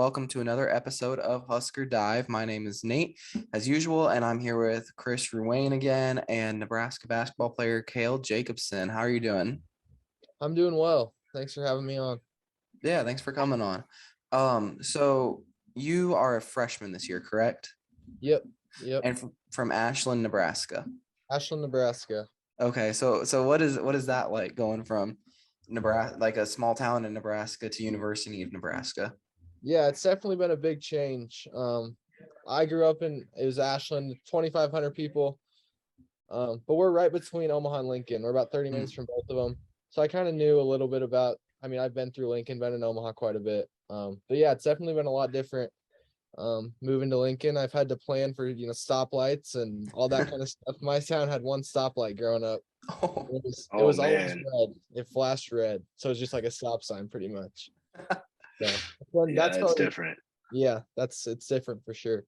welcome to another episode of Husker Dive. My name is Nate, as usual, and I'm here with Chris Ruane again and Nebraska basketball player Cale Jacobsen. How are you doing? I'm doing well. Thanks for having me on. Yeah, thanks for coming on. So you are a freshman this year, correct? Yep. And from Ashland, Nebraska. Ashland, Nebraska. Okay, so what is that like going from Nebraska, like a small town in Nebraska, to University of Nebraska? Yeah, it's definitely been a big change. I grew up it was Ashland, 2,500 people. But we're right between Omaha and Lincoln. We're about 30 minutes from both of them. So I kind of knew a little bit I've been through Lincoln, been in Omaha quite a bit. But yeah, it's definitely been a lot different. Moving to Lincoln, I've had to plan for, stoplights and all that kind of stuff. My town had one stoplight growing up. Oh, It was always red. It flashed red. So it's just like a stop sign pretty much. So that's different. Yeah, it's different for sure.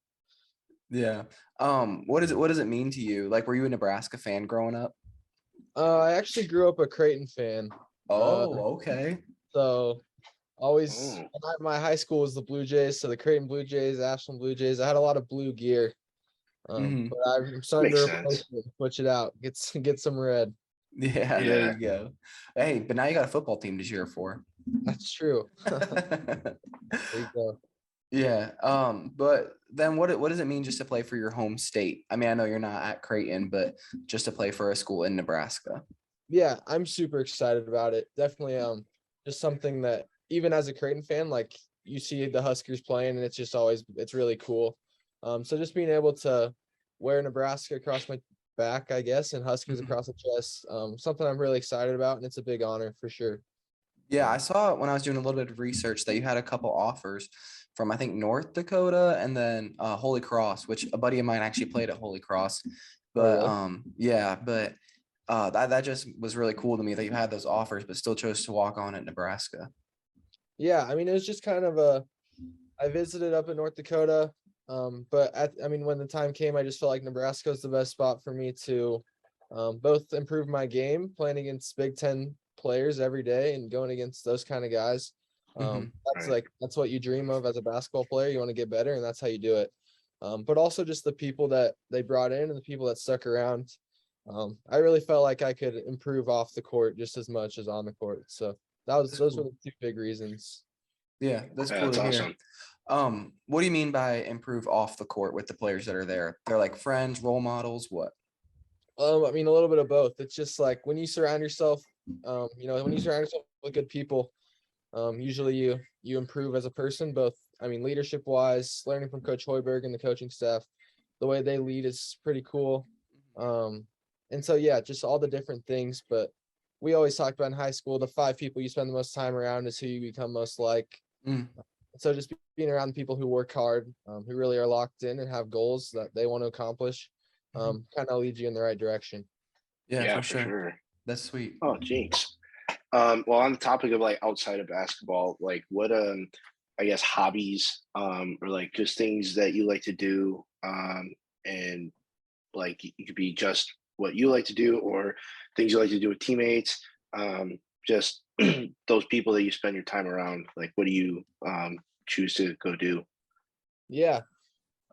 Yeah. What does it mean to you? Like, were you a Nebraska fan growing up? I actually grew up a Creighton fan. Oh, okay. So always my high school was the Blue Jays, so the Creighton Blue Jays, Ashland Blue Jays. I had a lot of blue gear. But I'm starting to switch it out. Get some red. Yeah, there you go. Hey, but now you got a football team to cheer for. That's true. There you go. Yeah. But then what does it mean just to play for your home state? I mean, I know you're not at Creighton, but just to play for a school in Nebraska. Yeah, I'm super excited about it. Definitely just something that even as a Creighton fan, like you see the Huskers playing and it's really cool. So just being able to wear Nebraska across my back, I guess, and Huskers across the chest, something I'm really excited about, and it's a big honor for sure. Yeah, I saw when I was doing a little bit of research that you had a couple offers from, I think, North Dakota and then Holy Cross, which a buddy of mine actually played at Holy Cross. But that just was really cool to me that you had those offers, but still chose to walk on at Nebraska. Yeah, I mean, it was just kind of I visited up in North Dakota, but when the time came, I just felt like Nebraska was the best spot for me to both improve my game, playing against Big Ten players every day and going against those kind of guys. That's what you dream of as a basketball player. You want to get better, and that's how you do it. But also just the people that they brought in and the people that stuck around. I really felt like I could improve off the court just as much as on the court. So those were the two big reasons. Yeah, that's cool to hear. Awesome. What do you mean by improve off the court with the players that are there? They're like friends, role models, what? I mean, a little bit of both. It's just like when you surround yourself, with good people, usually you improve as a person, both, leadership wise, learning from Coach Hoiberg and the coaching staff. The way they lead is pretty cool. And so, yeah, just all the different things. But we always talked about in high school, the 5 people you spend the most time around is who you become most like. So just being around people who work hard, who really are locked in and have goals that they want to accomplish, kind of leads you in the right direction. Yeah, for sure. That's sweet. Oh, jinx. Well, on the topic of like outside of basketball, like what I guess hobbies or like just things that you like to do, and like it could be just what you like to do or things you like to do with teammates, just those people that you spend your time around. Like what do you choose to go do? Yeah.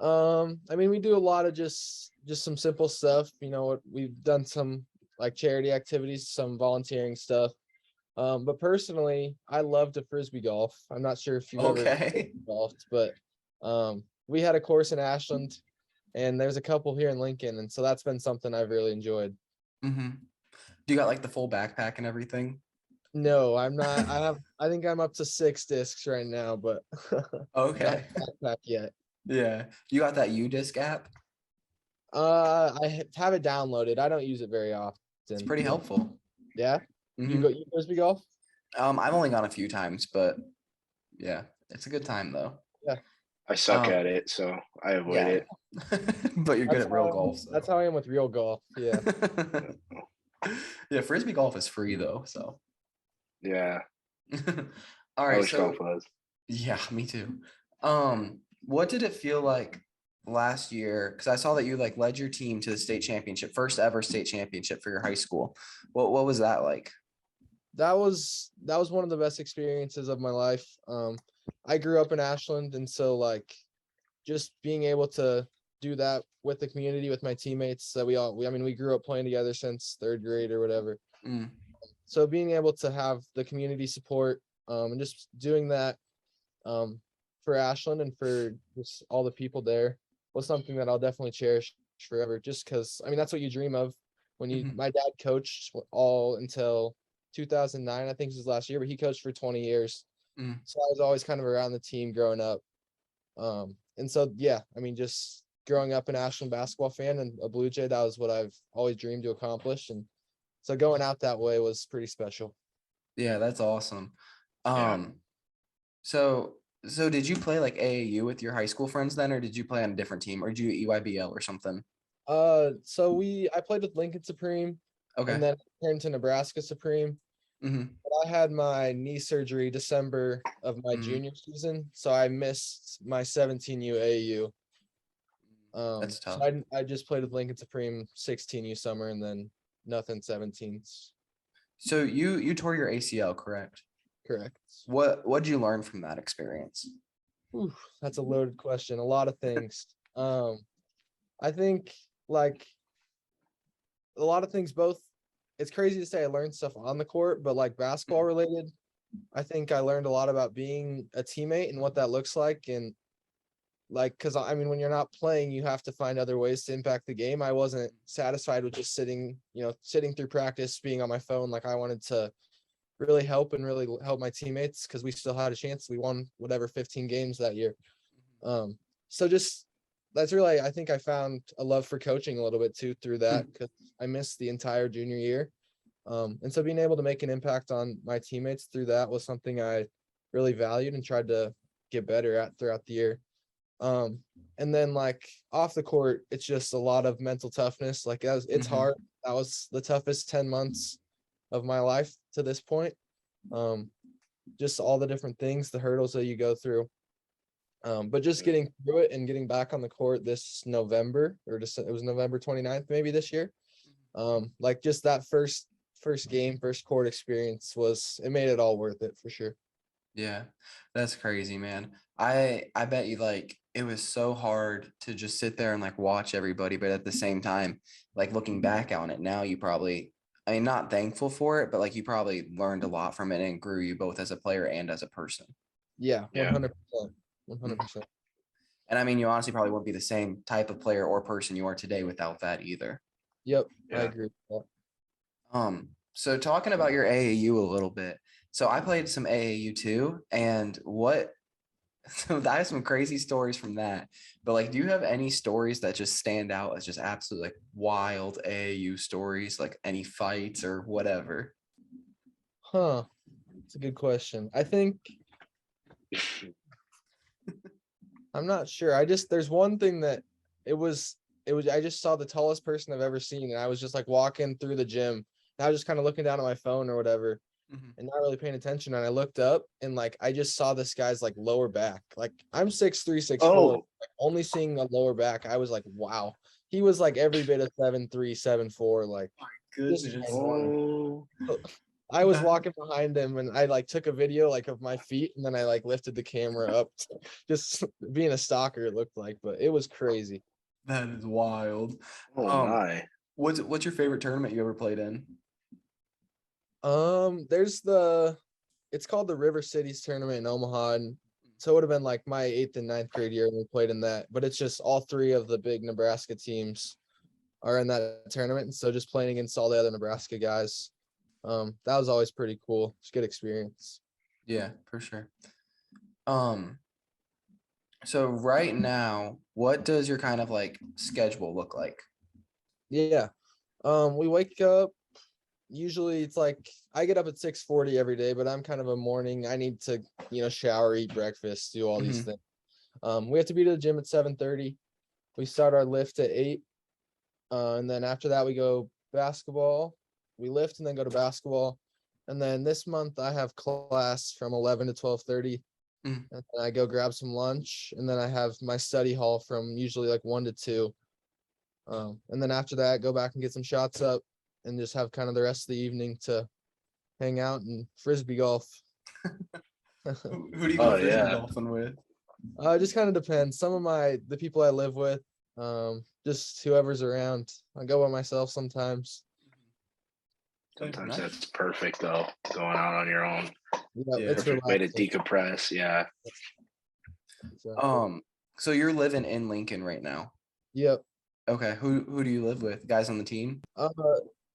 We do a lot of just some simple stuff. We've done some like charity activities, some volunteering stuff. But personally, I love to frisbee golf. I'm not sure if you've ever golfed, but we had a course in Ashland, and there's a couple here in Lincoln, and so that's been something I've really enjoyed. Do you got like the full backpack and everything? No, I'm not. I think I'm up to 6 discs right now, but okay, not backpack yet. Yeah, you got that UDisc app? I have it downloaded. I don't use it very often. It's pretty helpful. Yeah. You frisbee golf? I've only gone a few times, but yeah, it's a good time though. Yeah. I suck at it, so I avoid it. But you're good at real golf. So. That's how I am with real golf. Yeah. Yeah, frisbee golf is free though, so. Yeah. All right. I wish golf was. Yeah, me too. What did it feel like last year? Because I saw that you like led your team to the state championship, first ever state championship for your high school. What was that like? That was one of the best experiences of my life. I grew up in Ashland, and so like just being able to do that with the community, with my teammates that we grew up playing together since third grade or whatever. Mm, So being able to have the community support, and just doing that, for Ashland and for just all the people there was something that I'll definitely cherish forever. Just because that's what you dream of when you. mhm, My dad coached all until 2009, I think was his last year, but he coached for 20 years. mm. So I was always kind of around the team growing up. And so yeah, just growing up an Ashland basketball fan and a Blue Jay, that was what I've always dreamed to accomplish. And so going out that way was pretty special. Yeah, that's awesome. Yeah. So so did you play like AAU with your high school friends then, or did you play on a different team, or did you EYBL or something? So I played with Lincoln Supreme Okay. and then turned to Nebraska Supreme. Mm-hmm. But I had my knee surgery December of my Mm, junior season, so I missed my 17U AAU. that's So tough. I just played with Lincoln Supreme 16U summer and then nothing 17s. So you tore your ACL, correct? Correct. What did you learn from that experience? Whew, that's a loaded question. A lot of things. I think like a lot of things both. It's crazy to say I learned stuff on the court, but like basketball related, I think I learned a lot about being a teammate and what that looks like. And like, because when you're not playing, you have to find other ways to impact the game. I wasn't satisfied with just sitting through practice, being on my phone. Like I wanted to really help and really help my teammates because we still had a chance. We won whatever 15 games that year. So just that's really, I think I found a love for coaching a little bit too through that because I missed the entire junior year. And so being able to make an impact on my teammates through that was something I really valued and tried to get better at throughout the year. And then like off the court, it's just a lot of mental toughness. Like it's Mhm. hard. That was the toughest 10 months of my life to this point. Um, just all the different things, the hurdles that you go through. But just getting through it and getting back on the court this November or just it was November 29th, maybe this year. Like just that first game, first court experience it made it all worth it for sure. Yeah, that's crazy, man. I bet you like it was so hard to just sit there and like watch everybody, but at the same time, like looking back on it now, you probably, I mean, not thankful for it, but like you probably learned a lot from it and grew you both as a player and as a person. Yeah, Yeah. 100%. 100%. And I mean, you honestly probably wouldn't be the same type of player or person you are today without that either. Yep, I Yeah. agree with that. So talking about your AAU a little bit. So I played some AAU too, and what so I have some crazy stories from that. But like, do you have any stories that just stand out as just absolutely like wild AAU stories, like any fights or whatever? Huh. It's a good question. I think I'm not sure. There's one thing that I just saw the tallest person I've ever seen, and I was just like walking through the gym. And I was just kind of looking down at my phone or whatever Mhm. and not really paying attention. And I looked up and like I just saw this guy's like lower back. Like I'm 6'3", 6'4", Oh, like, only seeing a lower back. I was like, wow. He was like every bit of 7'3", 7'4", like just Goodness. ginormous. oh, I was walking behind him and I like took a video like of my feet and then I like lifted the camera up, just being a stalker it looked like, but it was crazy. That is wild. oh Um, my. what's your favorite tournament you ever played in? There's it's called the River Cities tournament in Omaha, and so it would have been like my 8th and 9th grade year when we played in that, but it's just all three of the big Nebraska teams are in that tournament, and so just playing against all the other Nebraska guys, that was always pretty cool. It's a good experience. Yeah, for sure. Um, so right now, what does your kind of like schedule look like? Yeah. We wake up. Usually it's like I get up at 6:40 every day, but I'm kind of a morning. I need to, shower, eat breakfast, do all these Mhm. things. We have to be to the gym at 7:30. We start our lift at 8. And then after that we go basketball. We lift and then go to basketball. And then this month I have class from 11 to 12:30. Mm. And then I go grab some lunch. And then I have my study hall from usually like 1 to 2. And then after that, go back and get some shots up and just have kind of the rest of the evening to hang out and frisbee golf. Who do you go Oh fishing yeah. golfing with? It just kind of depends. Some of the people I live with, just whoever's around. I go by myself sometimes. Okay, Sometimes nice. that's perfect though. Going out on your own. Yeah, Yeah. it's Perfect way to relaxing. decompress. Yeah. Exactly. So you're living in Lincoln right now. Yep. Okay. Who do you live with? Guys on the team? Uh,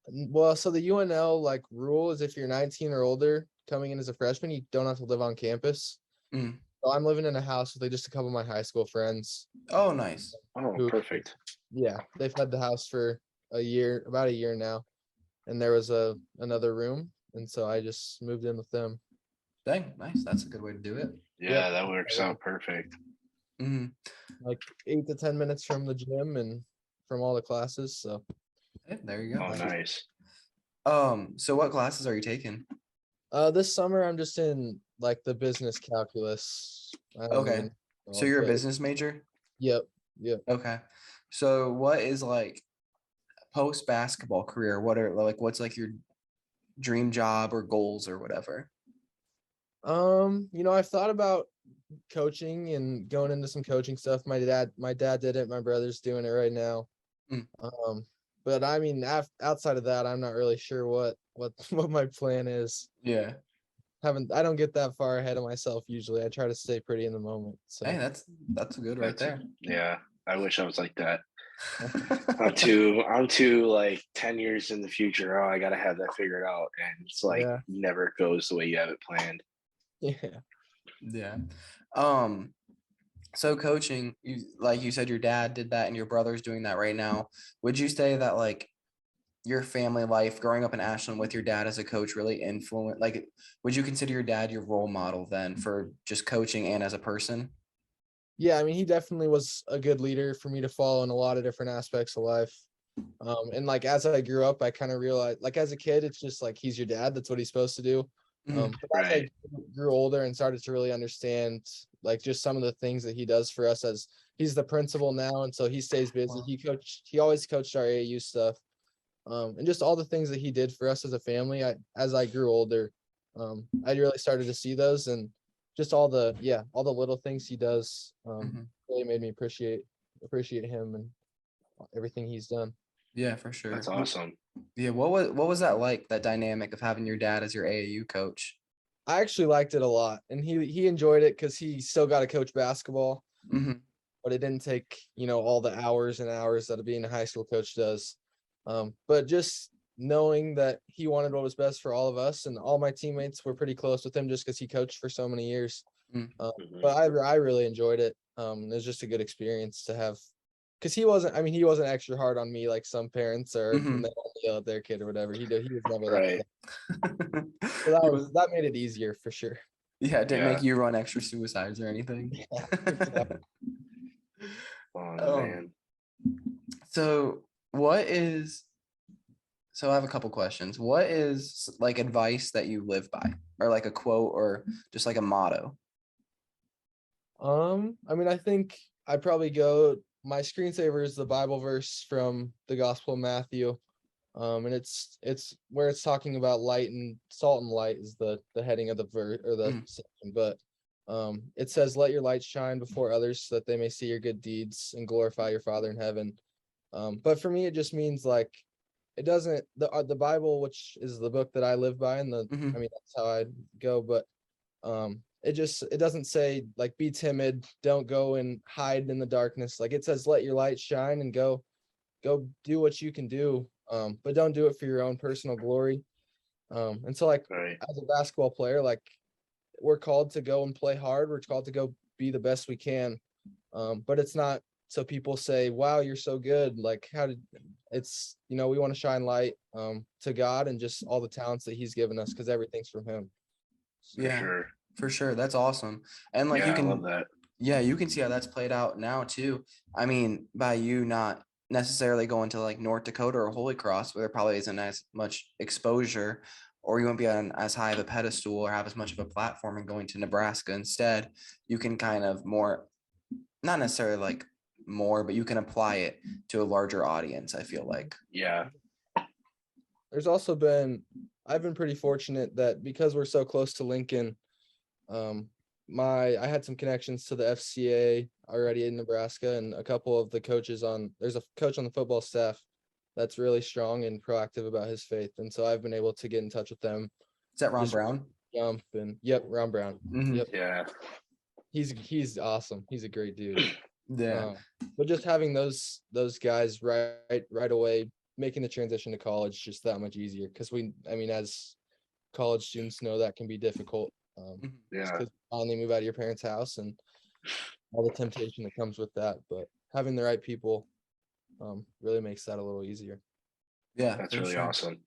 well, so the UNL like rule is if you're 19 or older coming in as a freshman, you don't have to live on campus. Mm. So I'm living in a house with like, just a couple of my high school friends Oh, nice. Oh, who, perfect. yeah, they've had the house for about a year now, and there was another room, and so I just moved in with them. Dang, nice. That's a good way to do it. Yep. Yeah, that works out perfect. Hmm. Like 8 to 10 minutes from the gym and from all the classes. So There you go. Oh, nice. So what classes are you taking? this summer I'm just in like the business calculus. I don't Okay. even So know, you're a but business major? yep, yep. Okay. So what is like post basketball career? What's like your dream job or goals or whatever? I've thought about coaching and going into some coaching stuff. My dad did it, my brother's doing it right now. Mm. But I mean outside of that, I'm not really sure what what my plan is. Yeah. I don't get that far ahead of myself usually. I try to stay pretty in the moment. So Hey, that's good right That's there. yeah. I wish I was like that. I'm too like 10 years in the future. Oh, I gotta have that figured out. And it's like yeah. never goes the way you have it planned. Yeah. Yeah. Um, so coaching, like you said, your dad did that and your brother's doing that right now. Would you say that like your family life growing up in Ashland with your dad as a coach really influenced, like, would you consider your dad your role model then for just coaching and as a person? Yeah, I mean he definitely was a good leader for me to follow in a lot of different aspects of life. And like as I grew up, I kind of realized like as a kid, it's just like he's your dad, that's what he's supposed to do. Mhm. But as I Right. grew older and started to really understand like just some of the things that he does for us as he's the principal now, and so he stays busy. Wow. He always coached our AAU stuff. And just all the things that he did for us as a family. As I grew older, I really started to see those and just all the little things he does Mhm. really made me appreciate him and everything he's done. Yeah, for sure. That's awesome. Yeah, what was that like, that dynamic of having your dad as your AAU coach? I actually liked it a lot, and he enjoyed it because he still got to coach basketball, Hmm. but it didn't take all the hours and hours that being a high school coach does. But just knowing that he wanted what was best for all of us, and all my teammates were pretty close with him just because he coached for so many years. Mm. Mhm. But I really enjoyed it. It was just a good experience to have, because he wasn't extra hard on me like some parents are when Hmm. they want to yell at their kid or whatever. He was never like Right. that. So that He was was, that made it easier for sure. yeah, it didn't Yeah. make you run extra suicides or anything. Yeah, exactly. Oh Um, man. so what is so I have a couple questions. What is like advice that you live by, or like a quote, or just like a motto? I mean, I think I probably go. My screensaver is the Bible verse from the Gospel of Matthew, and it's where it's talking about light and salt and light is the heading of the verse or the Mm. section, but it says, "Let your light shine before others, so that they may see your good deeds and glorify your Father in heaven." But for me, it just means like it doesn't the Bible, which is the book that I live by, and I Hmm. mean that's how I go, but it doesn't say like be timid, don't go and hide in the darkness. Like it says let your light shine and go do what you can do, but don't do it for your own personal glory. And so like Right. as a basketball player, like we're called to go and play hard, we're called to go be the best we can, but it's not so people say wow you're so good, like how did it's we want to shine light to God and just all the talents that he's given us because everything's from him. For Yeah, sure. for sure. That's awesome. And like you Yeah, I love can, that. yeah, you can see how that's played out now too. I mean, by you not necessarily going to like North Dakota or Holy Cross, where there probably isn't as much exposure, or you won't be on as high of a pedestal or have as much of a platform, and going to Nebraska instead, you can kind of more, not necessarily like more, but you can apply it to a larger audience, I feel like. Yeah. There's also been I've been pretty fortunate that because we're so close to Lincoln, I had some connections to the FCA already in Nebraska, and a couple of the coaches there's a coach on the football staff that's really strong and proactive about his faith. And so I've been able to get in touch with them. Is that Ron Just Brown? Jump and yep, Ron Brown. Mhm. Yep. Yeah. He's awesome. He's a great dude. Yeah. But just having those guys right away, making the transition to college just that much easier. Because as college students know, that can be difficult. Mhm. Yeah. Because finally move out of your parents' house and all the temptation that comes with that. But having the right people really makes that a little easier. Yeah, That's for really sure. awesome.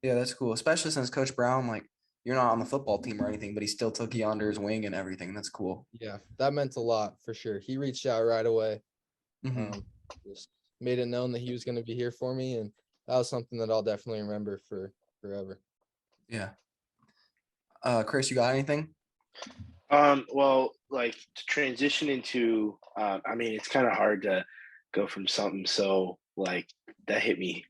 Yeah, that's cool. Especially since Coach Brown, like, you're not on the football team or anything, but he still took you under his wing and everything. That's cool. Yeah, that meant a lot for sure. He reached out right away. Mhm. Just made it known that he was going to be here for me, and that was something that I'll definitely remember for forever. Yeah. Chris, you got anything? Well, like to transition into, it's kind of hard to go from something so like that hit me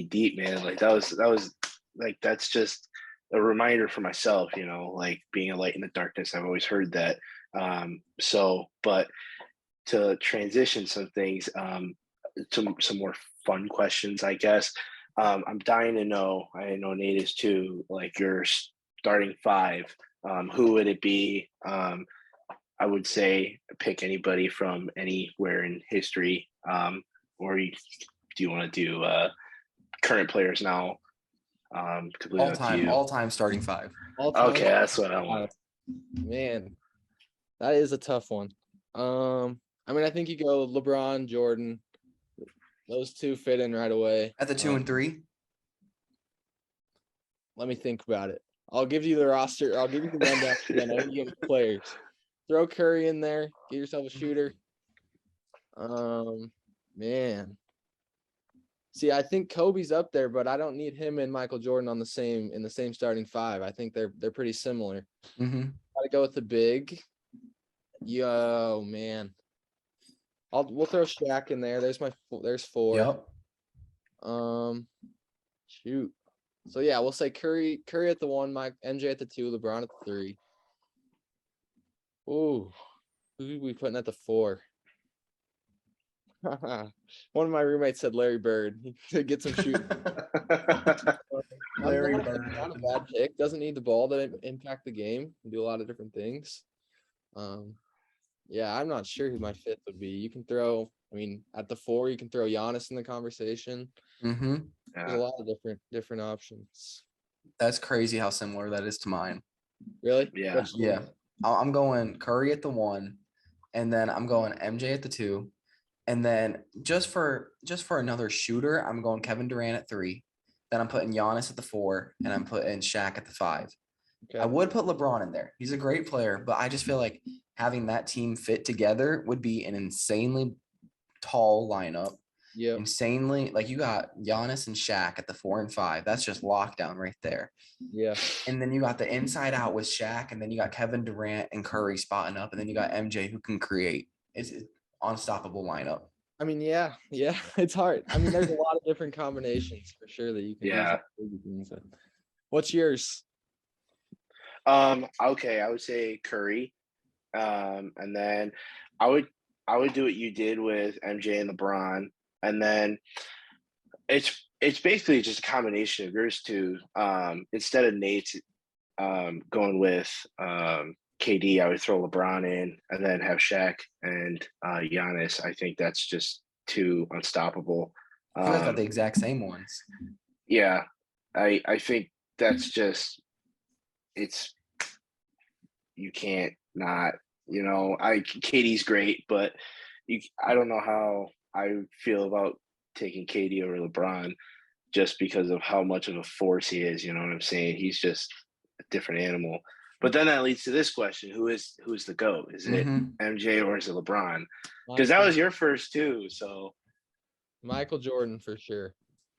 deep, man. Like that was like that's just a reminder for myself, like being a light in the darkness. I've always heard that. But to transition some things, some more fun questions, I guess. I'm dying to know. I know Nate is too. Like your starting five. Who would it be? I would say pick anybody from anywhere in history. Do you want to do current players now? Completely up to you. All time starting five. All time. Okay, that's what I want. Man, that is a tough one. I think you go LeBron, Jordan. Those two fit in right away. At the 2 and 3. Let me think about it. I'll give you the roster. I'll give you the rundown. Then I'll give you players. Throw Curry in there. Get yourself a shooter. Man. See, I think Kobe's up there, but I don't need him and Michael Jordan in the same starting five. I think they're pretty similar. Mm-hmm. Gotta go with the big. Yo, man. We'll throw Shaq in there. There's 4. Yep. Shoot. So yeah, we'll say Curry at the 1, MJ at the 2, LeBron at the 3. Ooh, who are we putting at the 4? One of my roommates said Larry Bird to get some shoot. Larry not Bird. a bad pick. Doesn't need the ball to impact the game. Do a lot of different things. Yeah, I'm not sure who my 5th would be. You can throw. At the 4, you can throw Giannis in the conversation. Mm-hmm. There's a lot of different options. That's crazy how similar that is to mine. Really? Yeah. Yeah. I'm going Curry at the 1, and then I'm going MJ at the 2, and then just for another shooter, I'm going Kevin Durant at 3. Then I'm putting Giannis at the 4, and I'm putting Shaq at the 5. Okay. I would put LeBron in there. He's a great player, but I just feel like having that team fit together would be an insanely tall lineup. Yeah. Insanely, like you got Giannis and Shaq at the 4 and 5. That's just lockdown right there. Yeah. And then you got the inside out with Shaq, and then you got Kevin Durant and Curry spotting up, and then you got MJ who can create. It's an unstoppable lineup. Yeah, it's hard. There's a lot of different combinations for sure that you can. Yeah. Use. What's yours? Okay, I would say Curry. And then I would do what you did with MJ and LeBron. And then it's basically just a combination of yours two. Instead of Nate going with KD, I would throw LeBron in and then have Shaq and Giannis. I think that's just too unstoppable. I think I got the exact same ones. Yeah, I think that's just you can't not. KD's great, but I don't know how I feel about taking KD over LeBron just because of how much of a force he is. You know what I'm saying? He's just a different animal. But then that leads to this question: who's the GOAT? Is it MJ or is it LeBron? Because that was your first too. So Michael Jordan for sure.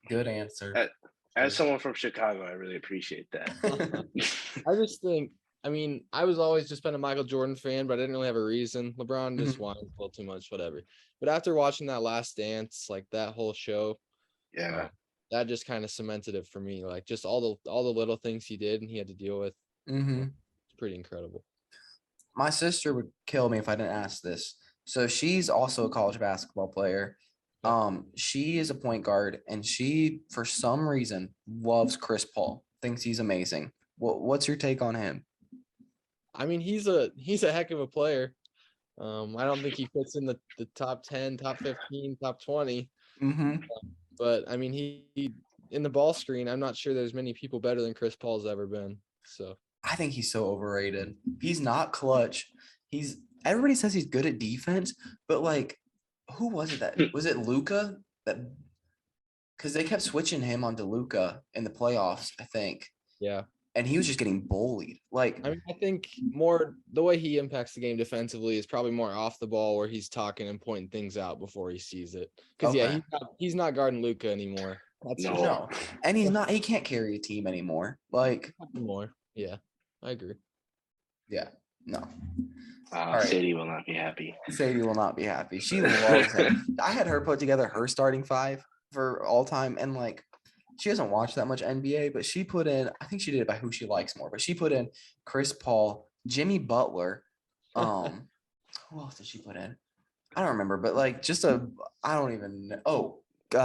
Good answer. As someone from Chicago, I really appreciate that. I just think, I was always just been a Michael Jordan fan, but I didn't really have a reason. LeBron just whines a little too much, whatever. But after watching that Last Dance, like that whole show, yeah, that just kind of cemented it for me. Like just all the little things he did and he had to deal with. Mm-hmm. It's pretty incredible. my sister would kill me if I didn't ask this. So she's also a college basketball player. Okay. She is a point guard, and she, for some reason, loves Chris Paul. Thinks he's amazing. What's your take on him? I mean, he's a heck of a player. I don't think he fits in the top 10, top 15, top 20. Mm-hmm. But I mean, he in the ball screen, I'm not sure there's many people better than Chris Paul's ever been. So I think he's so overrated. He's not clutch. Everybody says he's good at defense, but like, who was it that was it Luca that because they kept switching him onto Luca in the playoffs, I think, yeah. and he was just getting bullied. Like, I mean, I think more the way he impacts the game defensively is probably more off the ball where he's talking and pointing things out before he sees it. Because okay. he's not guarding Luca anymore. That's No. No, and he can't carry a team anymore. Like, anymore. Yeah, I agree. yeah, no. All right. Sadie will not be happy. Sadie will not be happy. She loves him. I had her put together her starting five for all time, and like, she doesn't watch that much NBA, but she put in, I think she did it by who she likes more, but she put in Chris Paul, Jimmy Butler. Who else did she put in? I don't remember, but like I don't even know. Oh,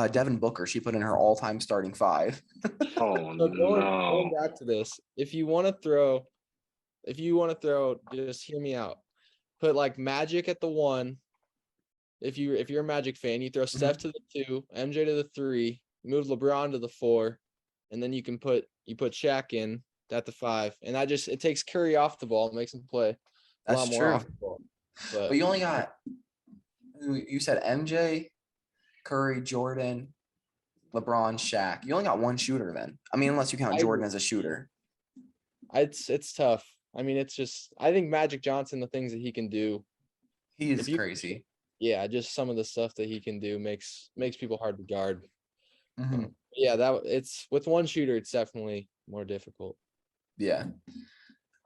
Devin Booker. She put in her all-time starting five. Oh So no. going back to this, if you want to throw, just hear me out. Put like Magic at the 1. If you're a Magic fan, you throw Steph to the 2, MJ to the 3, move LeBron to the 4, and then you put Shaq in at the 5, and it takes Curry off the ball, makes him play a That's lot more true. off the ball. But you only got, you said MJ, Curry, Jordan, LeBron, Shaq. You only got one shooter then. I mean, unless you count Jordan as a shooter. It's tough. I mean, it's just I think Magic Johnson, the things that he can do, He is crazy. Yeah, just some of the stuff that he can do makes people hard to guard. Mm-hmm. Yeah, it's with one shooter, it's definitely more difficult. Yeah.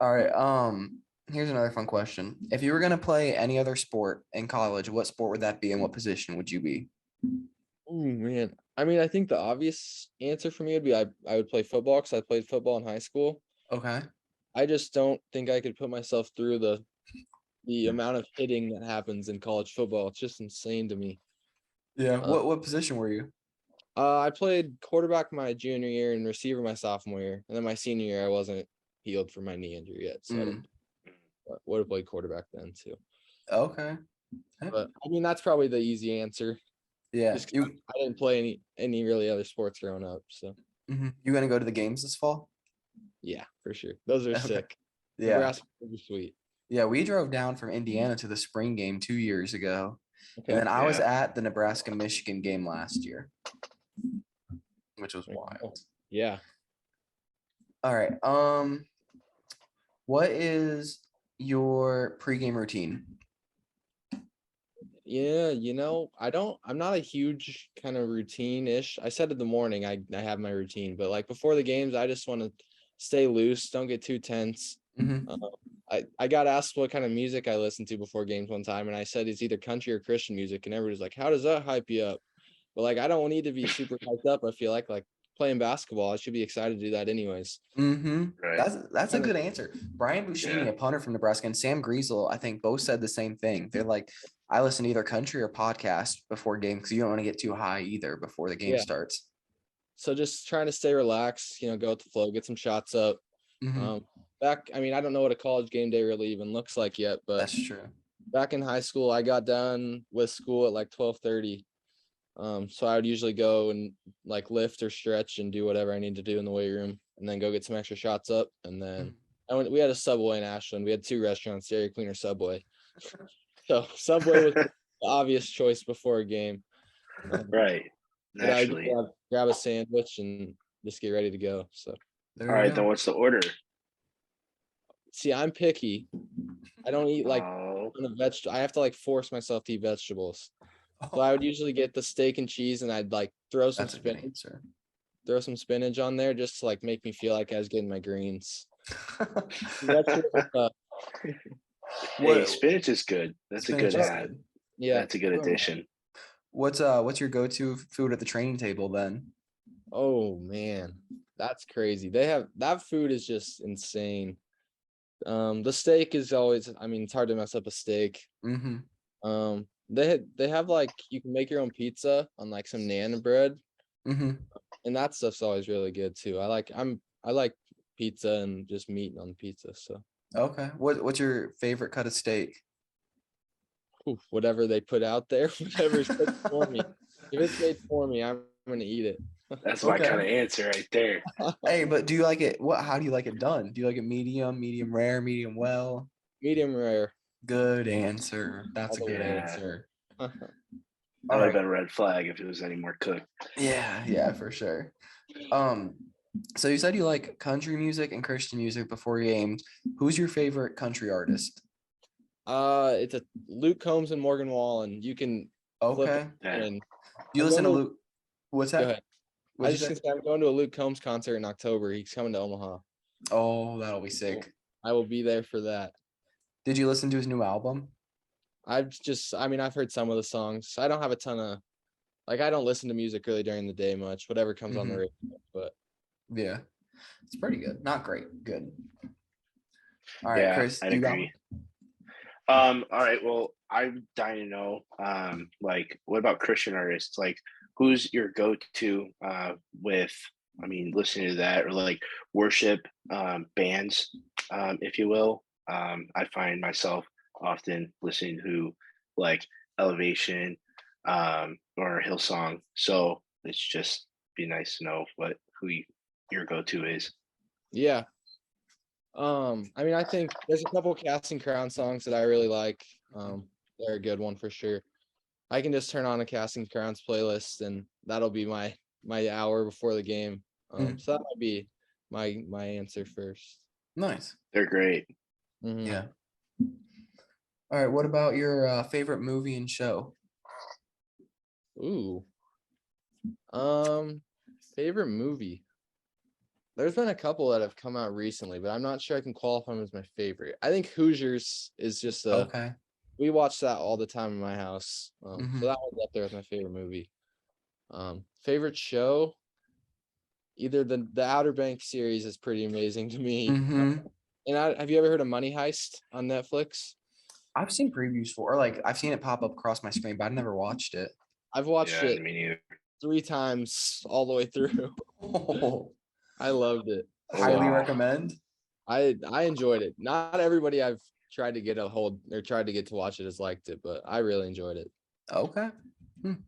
All right. Here's another fun question. If you were gonna play any other sport in college, what sport would that be and what position would you be? Oh man. I mean, I think the obvious answer for me would be I would play football because I played football in high school. Okay. I just don't think I could put myself through the amount of hitting that happens in college football. It's just insane to me. Yeah. What position were you? I played quarterback my junior year and receiver my sophomore year, and then my senior year I wasn't healed from my knee injury yet, so I would have played quarterback then too. Okay. But I mean, that's probably the easy answer. Yeah. Just I didn't play any really other sports growing up, so You gonna go to the games this fall? yeah, for sure. Those are Okay. sick. Yeah. Nebraska would be sweet. Yeah, we drove down from Indiana to the spring game 2 years ago. Okay. And then I was at the Nebraska-Michigan game last year, which was Oh, wild. yeah. All right. What is your pregame routine? Yeah, I'm not a huge kind of routine-ish. I said in the morning I have my routine, but like before the games, I just want to stay loose, don't get too tense. I got asked what kind of music I listen to before games one time, and I said it's either country or Christian music, and everybody's like, "How does that hype you up?" But like, I don't need to be super hyped up. I feel like playing basketball, I should be excited to do that anyways. Right. That's a good answer. Brian Buschini, a punter from Nebraska, and Sam Griesel, I think both said the same thing. They're like, I listen to either country or podcast before games because you don't want to get too high either before the game starts. So just trying to stay relaxed, go with the flow, get some shots up. I mean, I don't know what a college game day really even looks like yet, but that's true. Back in high school, I got done with school at like 12:30. So I would usually go and like lift or stretch and do whatever I need to do in the weight room, and then go get some extra shots up. And then we had a Subway in Ashland. We had 2 restaurants, Dairy Queen or Subway. So Subway was the obvious choice before a game. Right. Naturally. I would grab a sandwich and just get ready to go. So. All right, then what's the order? See, I'm picky. I don't eat like I have to like force myself to eat vegetables. So I would usually get the steak and cheese, and I'd like throw some spinach on there just to like make me feel like I was getting my greens. Hey, spinach is good. That's a good add. Yeah, that's a good addition. What's your go-to food at the training table then? Oh man, that's crazy. They have that food is just insane. The steak is always, I mean, it's hard to mess up a steak. Mm-hmm. They have like you can make your own pizza on like some naan bread, Mm-hmm. and that stuff's always really good too. I like pizza and just meat on pizza. So Okay. What's your favorite cut of steak? whatever they put out there, whatever's cooked for me. If it's made for me, I'm gonna eat it. That's my kind Okay. of answer right there. Hey, but do you like it? How do you like it done? Do you like it medium, medium rare, medium well? Medium rare Good answer. all That's a the good way. Yeah, answer. that All would have right. been a red flag if it was any more cooked. Yeah, for sure. Um, so you said you like country music and Christian music before games. Who's your favorite country artist? It's a Luke Combs and Morgan Wallen. You can flip Okay. it Yeah. and You I'm listen going to to Luke. What's go that? ahead. I What'd was you just say? gonna say I'm going to a Luke Combs concert in October. He's coming to Omaha. Oh, that'll be sick. I will be there for that. Did you listen to his new album? I mean, I've heard some of the songs. I don't have a ton of, like, I don't listen to music really during the day much, whatever comes on the Mhm. radio, but Yeah, it's pretty good. Not great. Good. All right, Yeah, Chris, I'd you got one? agree. All right. Well, I'm dying to know, like, what about Christian artists? Like, who's your go-to with, I mean, listening to that or like worship bands, if you will. I find myself often listening to like Elevation or Hillsong. So it's just be nice to know your go-to is. yeah. I mean, I think there's a couple Casting Crown songs that I really like. They're a good one for sure. I can just turn on a Casting Crowns playlist and that'll be my hour before the game. Mm, So that might be my answer first. nice. They're great. Mhm. Yeah. All right. What about your favorite movie and show? Ooh. Favorite movie. There's been a couple that have come out recently, but I'm not sure I can qualify them as my favorite. I think Hoosiers is just Okay. we watch that all the time in my house. Mhm. So that one's up there with my favorite movie. Favorite show, either the Outer Banks series is pretty amazing to me. Mhm. And have you ever heard of Money Heist on Netflix? I've seen previews for, or like I've seen it pop up across my screen, but I've never watched it. I've watched Yeah, it me neither. 3 times all the way through. I loved it. Oh, Highly wow. recommend. I enjoyed it. Not everybody I've tried to get tried to get to watch it has liked it, but I really enjoyed it. Okay.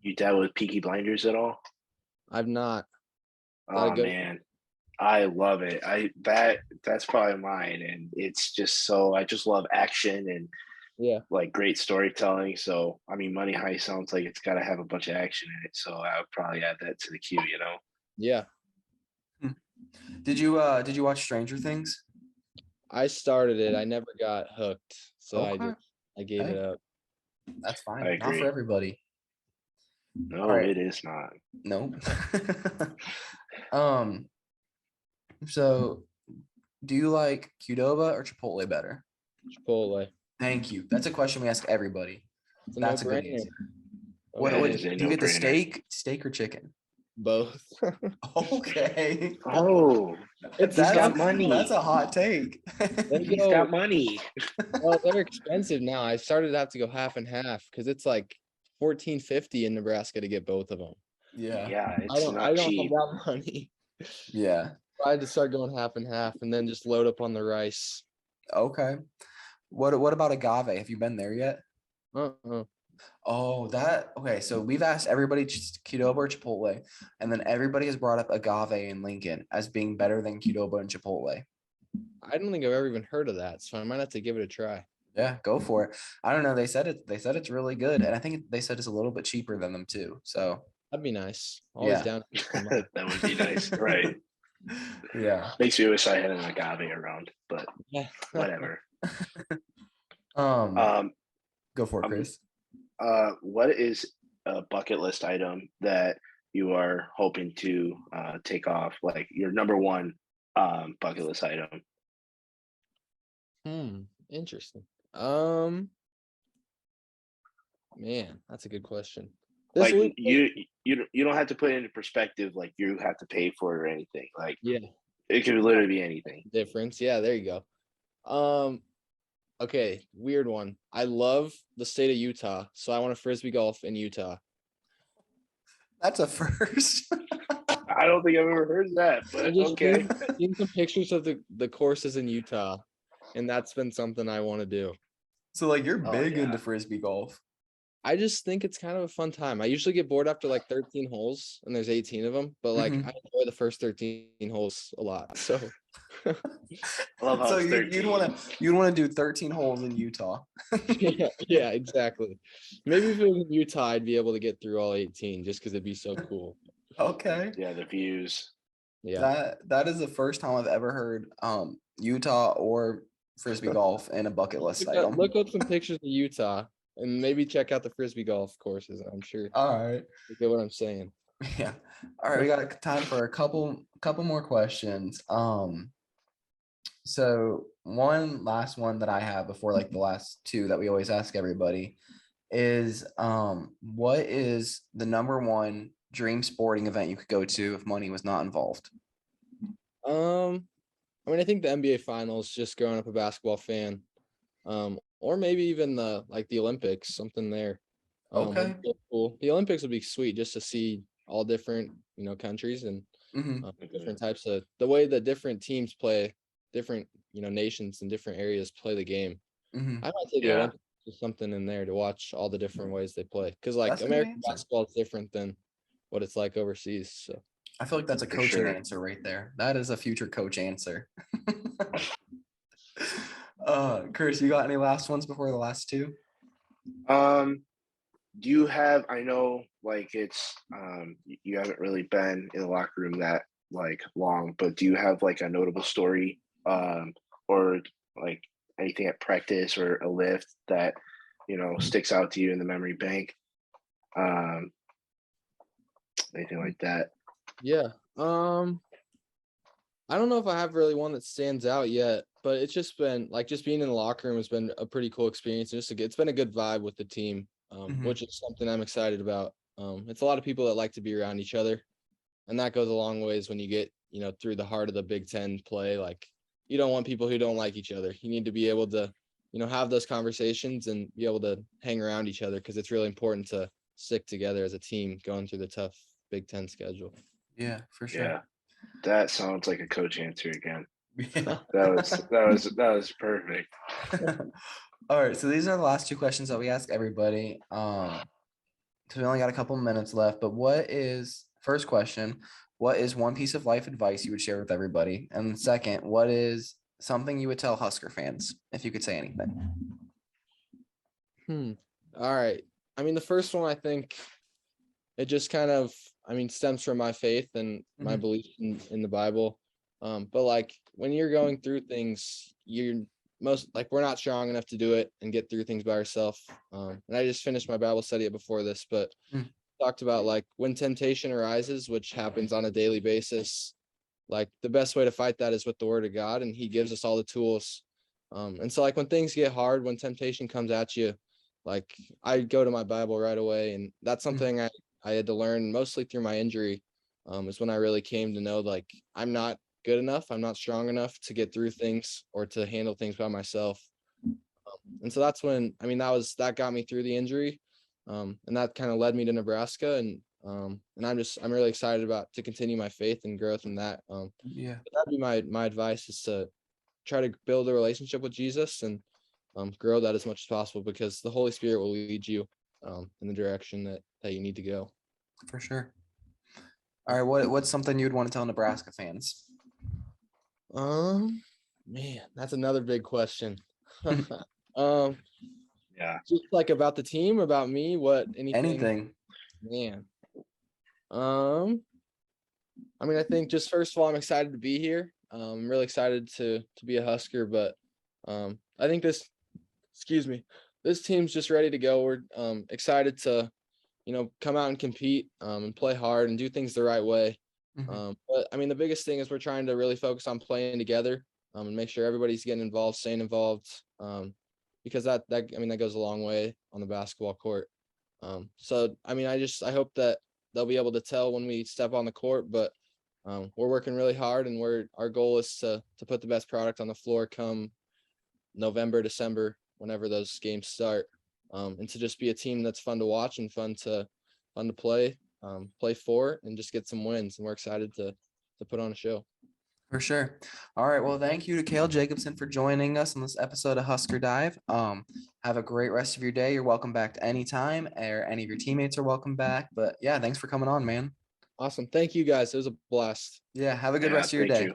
You dabble with Peaky Blinders at all? I've not. Is that a Oh good man, I love it. That's probably mine, and it's just so I just love action and Yeah. like great storytelling. So I mean, Money Heist sounds like it's got to have a bunch of action in it. So I would probably add that to the queue. You know? Yeah. Did you watch Stranger Things? I started it. I never got hooked. So Okay. I gave it Hey, up. that's I fine. Not for agree. everybody. All No, right. it is not. Nope. um, so do you like Qdoba or Chipotle better? Chipotle. Thank you. That's a question we ask everybody. It's a That's a good no-brainer. answer. That What is a do you get the no-brainer. steak or chicken? Both. Okay. Oh, It's he's got expensive. money. That's a hot take. They He's go, got money. well, they're expensive now. I started to have to go half and half because it's like $14.50 in Nebraska to get both of them. Yeah. Yeah, I it's don't not have cheap. that money. Yeah. I had to start going half and half and then just load up on the rice. Okay. What about agave? Have you been there yet? Uh-uh. Oh, okay. So we've asked everybody Qdoba or Chipotle, and then everybody has brought up agave in Lincoln as being better than Qdoba and Chipotle. I don't think I've ever even heard of that, so I might have to give it a try. Yeah, go for it. I don't know. They said it's really good, and I think they said it's a little bit cheaper than them too. So That'd be nice. Always yeah, down. That would be nice, right? yeah. Makes me wish I had an agave around, but Yeah. whatever. Um, Um, go for it, Chris. what is a bucket list item that you are hoping to take off? Like your number one bucket list item? Interesting. Man, that's a good question. This Like week, you don't have to put it into perspective. Like you have to pay for it or anything. Like yeah, it could literally be anything. difference. Yeah, there you go. Okay, weird one. I love the state of Utah, so I want to frisbee golf in Utah. That's a first. I don't think I've ever heard that, I but just okay. seen some pictures of the courses in Utah, and that's been something I want to do. So like you're Oh, big yeah. into frisbee golf. I just think it's kind of a fun time. I usually get bored after like 13 holes, and there's 18 of them, but like Mhm. I enjoy the first 13 holes a lot. So I love how So it's you'd 13. want to do 13 holes in Utah. yeah, exactly. Maybe if it was in Utah, I'd be able to get through all 18 just because it'd be so cool. Okay. Yeah, the views. Yeah. That is the first time I've ever heard Utah or frisbee golf in a bucket list item. Look up some pictures of Utah and maybe check out the frisbee golf courses. I'm sure All right. you get what I'm saying. Yeah. All right, we got time for a couple more questions. So one last one that I have before like the last two that we always ask everybody is what is the number one dream sporting event you could go to if money was not involved? I mean, I think the NBA Finals, just growing up a basketball fan, or maybe even the Olympics, something there. Okay. Would be cool. The Olympics would be sweet just to see all different, countries and Hmm. different types of the way that different teams play, different, nations and different areas play the game. Hmm. I might say the Yeah. Olympics is something in there to watch all the different ways they play. Because like That's a good American answer. basketball is different than what it's like overseas. So I feel like that's a For coaching sure. answer right there. That is a future coach answer. Chris, you got any last ones before the last two? Do you have, I know like it's you haven't really been in the locker room that like long, but do you have like a notable story or like anything at practice or a lift that sticks out to you in the memory bank? Um anything like that? yeah. I don't know if I have really one that stands out yet, but it's just been like just being in the locker room has been a pretty cool experience. It's been a good vibe with the team, Mhm. which is something I'm excited about. It's a lot of people that like to be around each other, and that goes a long ways when you get through the heart of the Big Ten play. Like you don't want people who don't like each other. You need to be able to have those conversations and be able to hang around each other because it's really important to stick together as a team going through the tough Big Ten schedule. Yeah, for sure. Yeah. That sounds like a coach answer again. Yeah. That was perfect. All right, so these are the last two questions that we ask everybody. So we only got a couple minutes left, but first question, what is one piece of life advice you would share with everybody? And second, what is something you would tell Husker fans if you could say anything? All right. I mean, the first one, I think it just kind of, stems from my faith and my Mhm. belief in the Bible. But like when you're going through things, we're not strong enough to do it and get through things by ourselves. And I just finished my Bible study before this, but Mm. talked about like when temptation arises, which happens on a daily basis, like the best way to fight that is with the word of God, and he gives us all the tools. And so like when things get hard, when temptation comes at you, like I go to my Bible right away. And that's Mm. something I had to learn mostly through my injury. Is when I really came to know like I'm not good enough, I'm not strong enough to get through things or to handle things by myself. And so that's when that got me through the injury. And that kind of led me to Nebraska, and I'm really excited about to continue my faith and growth in that. Yeah, That'd be my advice is to try to build a relationship with Jesus and grow that as much as possible because the Holy Spirit will lead you in the direction that you need to go. for sure. All right, what's something you'd want to tell Nebraska fans? Man, that's another big question. um, Yeah. just like about the team, about me, anything, Anything. man. I think just first of all, I'm excited to be here. I'm really excited to be a Husker, but I think this team's just ready to go. We're excited to come out and compete and play hard and do things the right way. Mhm. But the biggest thing is we're trying to really focus on playing together and make sure everybody's getting involved, staying involved, because that goes a long way on the basketball court. So I hope that they'll be able to tell when we step on the court, but we're working really hard, and our goal is to put the best product on the floor come November, December, whenever those games start, and to just be a team that's fun to watch and fun to play for, and just get some wins. And we're excited to put on a show. For sure. All right. Well, thank you to Cale Jacobsen for joining us on this episode of Husker Dive. Have a great rest of your day. You're welcome back to any time, or any of your teammates are welcome back. But yeah, thanks for coming on, man. Awesome. Thank you guys. It was a blast. Yeah. Have a good Yeah, rest of your thank day. you.